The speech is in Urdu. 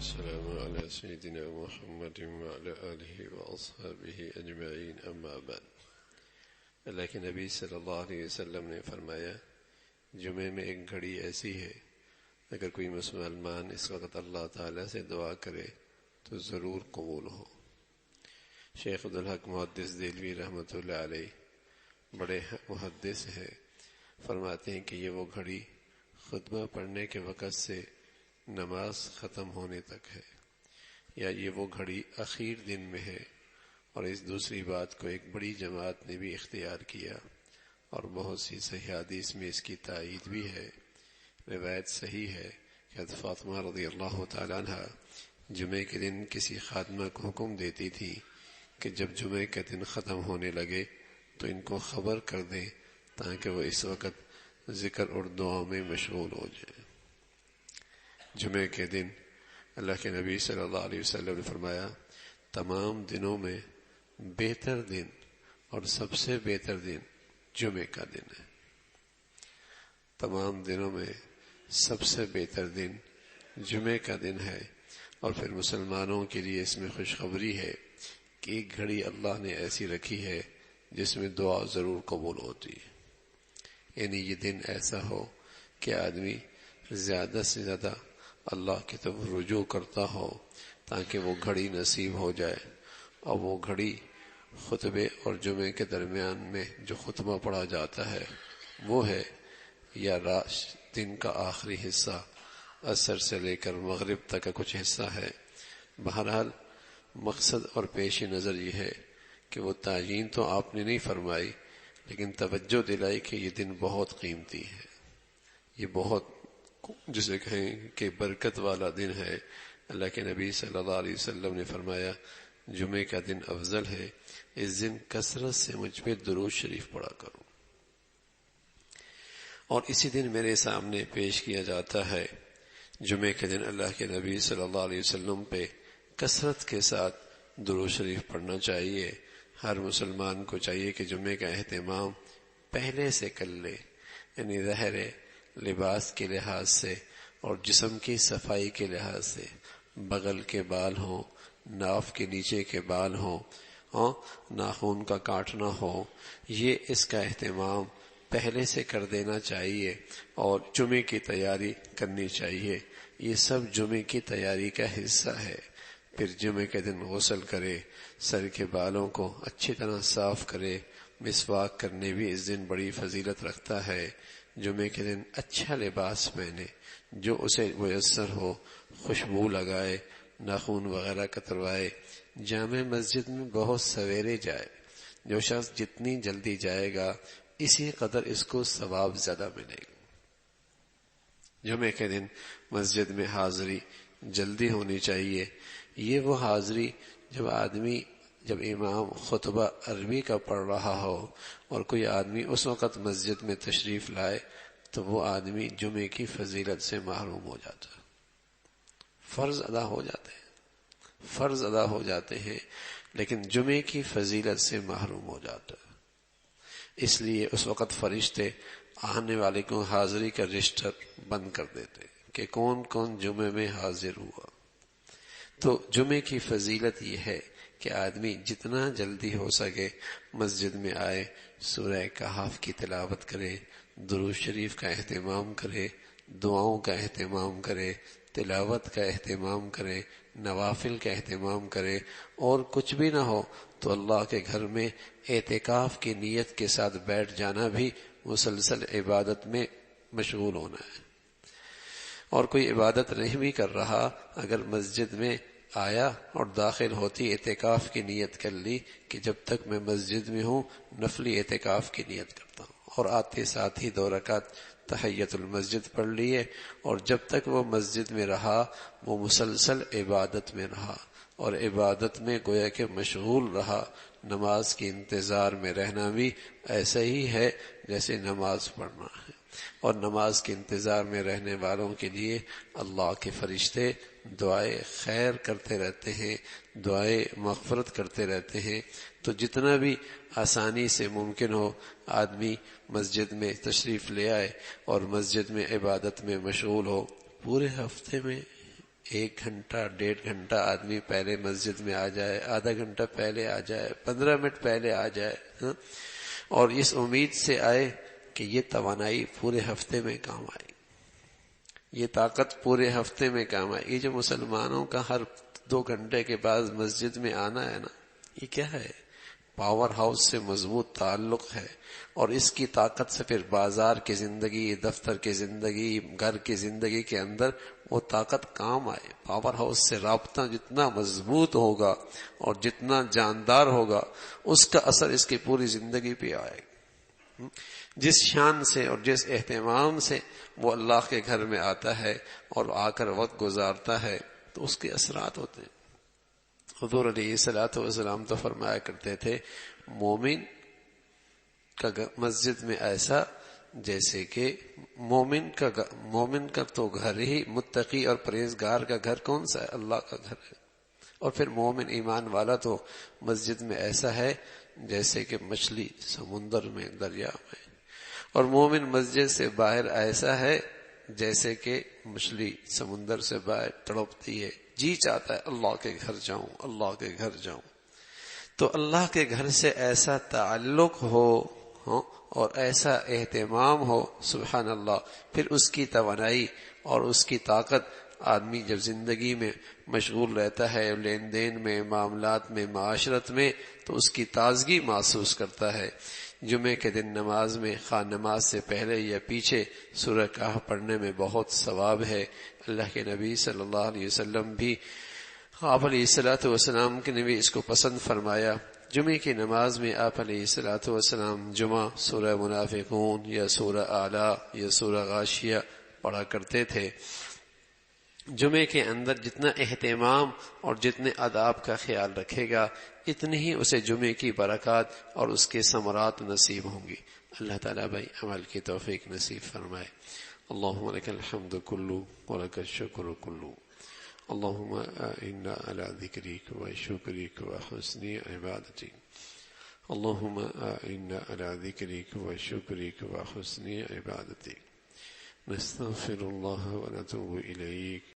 والسلام على سيدنا محمد وعلى آله وأصحابه أجمعين أما بعد۔ اللہ کے نبی صلی اللہ علیہ وسلم نے فرمایا جمعے میں ایک گھڑی ایسی ہے اگر کوئی مسلمان اس وقت اللہ تعالیٰ سے دعا کرے تو ضرور قبول ہو۔ شیخ عبدالحق محدث دہلوی رحمۃ اللہ علیہ بڑے محدث ہیں، فرماتے ہیں کہ یہ وہ گھڑی خطبہ پڑھنے کے وقت سے نماز ختم ہونے تک ہے، یا یہ وہ گھڑی اخیر دن میں ہے۔ اور اس دوسری بات کو ایک بڑی جماعت نے بھی اختیار کیا، اور بہت سی صحیح حدیث میں اس کی تائید بھی ہے۔ روایت صحیح ہے کہ حضرت فاطمہ رضی اللہ تعالیٰ عنہ جمعے کے دن کسی خادمہ کو حکم دیتی تھی کہ جب جمعے کا دن ختم ہونے لگے تو ان کو خبر کر دیں تاکہ وہ اس وقت ذکر اور دعا میں مشغول ہو جائیں۔ جمعے کے دن اللہ کے نبی صلی اللہ علیہ وسلم نے فرمایا تمام دنوں میں بہتر دن اور سب سے بہتر دن جمعے کا دن ہے۔ تمام دنوں میں سب سے بہتر دن جمعے کا دن ہے، اور پھر مسلمانوں کے لیے اس میں خوشخبری ہے کہ ایک گھڑی اللہ نے ایسی رکھی ہے جس میں دعا ضرور قبول ہوتی ہے۔ یعنی یہ دن ایسا ہو کہ آدمی زیادہ سے زیادہ اللہ کی طرف رجوع کرتا ہو تاکہ وہ گھڑی نصیب ہو جائے۔ اور وہ گھڑی خطبے اور جمعے کے درمیان میں جو خطبہ پڑھا جاتا ہے وہ ہے، یا دن کا آخری حصہ عصر سے لے کر مغرب تک کا کچھ حصہ ہے۔ بہرحال مقصد اور پیش نظر یہ ہے کہ وہ تعیین تو آپ نے نہیں فرمائی، لیکن توجہ دلائی کہ یہ دن بہت قیمتی ہے، یہ بہت جسے کہیں کہ برکت والا دن ہے۔ اللہ کے نبی صلی اللہ علیہ وسلم نے فرمایا جمعے کا دن افضل ہے، اس دن کثرت سے مجھ پہ درود شریف پڑھا کرو۔ اور اسی دن میرے سامنے پیش کیا جاتا ہے جمعے کے دن اللہ کے نبی صلی اللہ علیہ وسلم پہ کثرت کے ساتھ درود شریف پڑھنا چاہیے۔ ہر مسلمان کو چاہیے کہ جمعے کا اہتمام پہلے سے کر لے، یعنی ظاہر لباس کے لحاظ سے اور جسم کی صفائی کے لحاظ سے، بغل کے بال ہوں، ناف کے نیچے کے بال ہوں، ناخن کا کاٹنا ہو، یہ اس کا اہتمام پہلے سے کر دینا چاہیے اور جمعے کی تیاری کرنی چاہیے۔ یہ سب جمعے کی تیاری کا حصہ ہے۔ پھر جمعے کے دن غسل کرے، سر کے بالوں کو اچھی طرح صاف کرے، مسواک کرنے بھی اس دن بڑی فضیلت رکھتا ہے۔ جمعے کے دن اچھا لباس پہنے جو اسے میسر ہو، خوشبو لگائے، ناخن وغیرہ کتروائے، جامع مسجد میں بہت سویرے جائے۔ جو شخص جتنی جلدی جائے گا اسی قدر اس کو ثواب زیادہ ملے گا۔ جمعے کے دن مسجد میں حاضری جلدی ہونی چاہیے۔ یہ وہ حاضری جب امام خطبہ عربی کا پڑھ رہا ہو اور کوئی آدمی اس وقت مسجد میں تشریف لائے تو وہ آدمی جمعے کی فضیلت سے محروم ہو جاتا ہے۔ فرض ادا ہو جاتے ہیں لیکن جمعے کی فضیلت سے محروم ہو جاتا ہے۔ اس لیے اس وقت فرشتے آنے والے کو حاضری کا رجسٹر بند کر دیتے کہ کون کون جمعے میں حاضر ہوا۔ تو جمعے کی فضیلت یہ ہے کہ آدمی جتنا جلدی ہو سکے مسجد میں آئے، سورہ کہف کی تلاوت کرے، درود شریف کا اہتمام کرے، دعاؤں کا اہتمام کرے، تلاوت کا اہتمام کرے، نوافل کا اہتمام کرے، اور کچھ بھی نہ ہو تو اللہ کے گھر میں اعتکاف کی نیت کے ساتھ بیٹھ جانا بھی مسلسل عبادت میں مشغول ہونا ہے۔ اور کوئی عبادت نہیں بھی کر رہا، اگر مسجد میں آیا اور داخل ہوتی اعتکاف کی نیت کر لی کہ جب تک میں مسجد میں ہوں نفلی اعتکاف کی نیت کرتا ہوں، اور آتے ساتھ ہی 2 رکعت تحیت المسجد پڑھ لیے، اور جب تک وہ مسجد میں رہا وہ مسلسل عبادت میں رہا، اور عبادت میں گویا کہ مشغول رہا۔ نماز کے انتظار میں رہنا بھی ایسا ہی ہے جیسے نماز پڑھنا ہے۔ اور نماز کے انتظار میں رہنے والوں کے لیے اللہ کے فرشتے دعائے خیر کرتے رہتے ہیں، دعائے مغفرت کرتے رہتے ہیں۔ تو جتنا بھی آسانی سے ممکن ہو آدمی مسجد میں تشریف لے آئے اور مسجد میں عبادت میں مشغول ہو۔ پورے ہفتے میں 1 گھنٹہ 1.5 گھنٹہ آدمی پہلے مسجد میں آ جائے، آدھا گھنٹہ پہلے آ جائے، 15 منٹ پہلے آ جائے، اور اس امید سے آئے کہ یہ توانائی پورے ہفتے میں کام آئے، یہ طاقت پورے ہفتے میں کام آئے۔ یہ جو مسلمانوں کا ہر 2 گھنٹے کے بعد مسجد میں آنا ہے نا، یہ کیا ہے؟ پاور ہاؤس سے مضبوط تعلق ہے، اور اس کی طاقت سے پھر بازار کی زندگی، دفتر کی زندگی، گھر کی زندگی کے اندر وہ طاقت کام آئے۔ پاور ہاؤس سے رابطہ جتنا مضبوط ہوگا اور جتنا جاندار ہوگا، اس کا اثر اس کی پوری زندگی پہ آئے گا۔ جس شان سے اور جس اہتمام سے وہ اللہ کے گھر میں آتا ہے اور آ کر وقت گزارتا ہے، تو اس کے اثرات ہوتے ہیں۔ حضور علیہ الصلوۃ والسلام تو فرمایا کرتے تھے، مومن کا مسجد میں ایسا جیسے کہ مومن کا تو گھر ہی، متقی اور پرہیزگار کا گھر کون سا ہے؟ اللہ کا گھر ہے۔ اور پھر مومن ایمان والا تو مسجد میں ایسا ہے جیسے کہ مچھلی سمندر میں، دریا میں، اور مومن مسجد سے باہر ایسا ہے جیسے کہ مچھلی سمندر سے باہر تڑپتی ہے، جی چاہتا ہے اللہ کے گھر جاؤں، اللہ کے گھر جاؤں۔ تو اللہ کے گھر سے ایسا تعلق ہو اور ایسا اہتمام ہو، سبحان اللہ، پھر اس کی توانائی اور اس کی طاقت، آدمی جب زندگی میں مشغول رہتا ہے، لین دین میں، معاملات میں، معاشرت میں، تو اس کی تازگی محسوس کرتا ہے۔ جمعے کے دن نماز میں، خواہ نماز سے پہلے یا پیچھے، سورہ کہف پڑھنے میں بہت ثواب ہے۔ اللہ کے نبی صلی اللہ علیہ وسلم بھی، آپ علیہ الصلوۃ والسلام کے نبی اس کو پسند فرمایا۔ جمعے کی نماز میں آپ علیہ الصلوۃ والسلام جمعہ، سورہ منافقون یا سورہ اعلیٰ یا سورہ غاشیہ پڑھا کرتے تھے۔ جمعے کے اندر جتنا اہتمام اور جتنے آداب کا خیال رکھے گا، اتنی ہی اسے جمعے کی برکات اور اس کے ثمرات نصیب ہوں گی۔ اللہ تعالیٰ بھائی عمل کی توفیق نصیب فرمائے۔ اللہم لک الحمد کلو ولک الشکر کلو، اللہم اعنا علی ذکرک و شکرک و حسن عبادتک، اللہم اعنا علی ذکرک و شکرک و حسن عبادتک، نستغفر اللہ و نتوب الیک۔